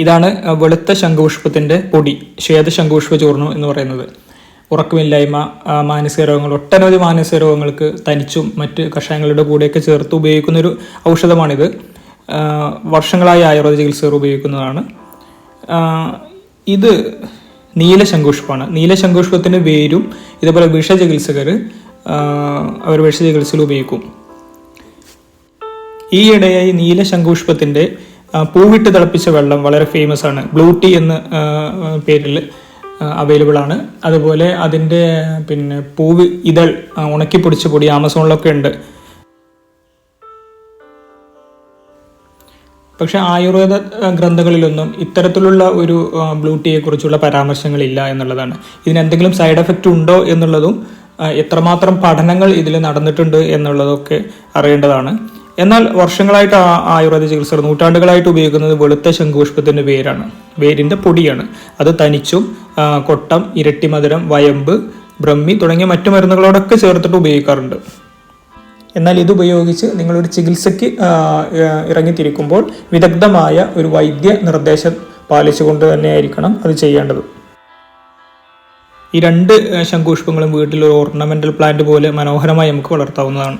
ഇതാണ് വെളുത്ത ശംഖുപുഷ്പത്തിൻ്റെ പൊടി, ശ്വേത ശംഖുപുഷ്പ ചൂർണം എന്ന് പറയുന്നത്. ഉറക്കമില്ലായ്മ, മാനസിക രോഗങ്ങൾ, ഒട്ടനവധി മാനസിക രോഗങ്ങൾക്ക് തനിച്ചും മറ്റ് കഷായങ്ങളുടെ കൂടെയൊക്കെ ചേർത്ത് ഉപയോഗിക്കുന്നൊരു ഔഷധമാണിത്. വർഷങ്ങളായി ആയുർവേദ ചികിത്സകർ ഉപയോഗിക്കുന്നതാണ്. ഇത് നീലശംഖുപുഷ്പമാണ്. നീലശംഖുപുഷ്പത്തിൻ്റെ വേരും ഇതേപോലെ വിഷചികിത്സകർ അവർ വിഷചികിത്സയിൽ ഉപയോഗിക്കും. ഈയിടെയായി നീലശംഖുപുഷ്പത്തിൻ്റെ പൂവിട്ട് തിളപ്പിച്ച വെള്ളം വളരെ ഫേമസ് ആണ്. ബ്ലൂ ടീ എന്ന പേരിൽ അവൈലബിൾ ആണ്. അതുപോലെ അതിൻ്റെ പൂവ് ഇതൾ ഉണക്കി പൊടിച്ച പൊടി ആമസോണിലൊക്കെ ഉണ്ട്. പക്ഷെ ആയുർവേദ ഗ്രന്ഥങ്ങളിലൊന്നും ഇത്തരത്തിലുള്ള ഒരു ബ്ലൂ ടീയെ കുറിച്ചുള്ള പരാമർശങ്ങളില്ല എന്നുള്ളതാണ്. ഇതിനെന്തെങ്കിലും സൈഡ് എഫക്റ്റ് ഉണ്ടോ എന്നുള്ളതും എത്രമാത്രം പഠനങ്ങൾ ഇതിൽ നടന്നിട്ടുണ്ട് എന്നുള്ളതൊക്കെ അറിയേണ്ടതാണ്. എന്നാൽ വർഷങ്ങളായിട്ട് ആയുർവേദ ചികിത്സകർ നൂറ്റാണ്ടുകളായിട്ട് ഉപയോഗിക്കുന്നത് വെളുത്ത ശംഖുപുഷ്പത്തിൻ്റെ വേരാണ്, വേരിൻ്റെ പൊടിയാണ്. അത് തനിച്ചും കൊട്ടം, ഇരട്ടിമധുരം, വയമ്പ്, ബ്രഹ്മി തുടങ്ങിയ മറ്റു മരുന്നുകളോടൊക്കെ ചേർത്തിട്ട് ഉപയോഗിക്കാറുണ്ട്. എന്നാൽ ഇതുപയോഗിച്ച് നിങ്ങളൊരു ചികിത്സയ്ക്ക് ഇറങ്ങിത്തിരിക്കുമ്പോൾ വിദഗ്ധമായ ഒരു വൈദ്യ നിർദ്ദേശം പാലിച്ചുകൊണ്ട് തന്നെയായിരിക്കണം അത് ചെയ്യേണ്ടത്. ഈ രണ്ട് ശംഖുപുഷ്പങ്ങളും വീട്ടിലൊരു ഓർണമെൻ്റൽ പ്ലാന്റ് പോലെ മനോഹരമായി നമുക്ക് വളർത്താവുന്നതാണ്.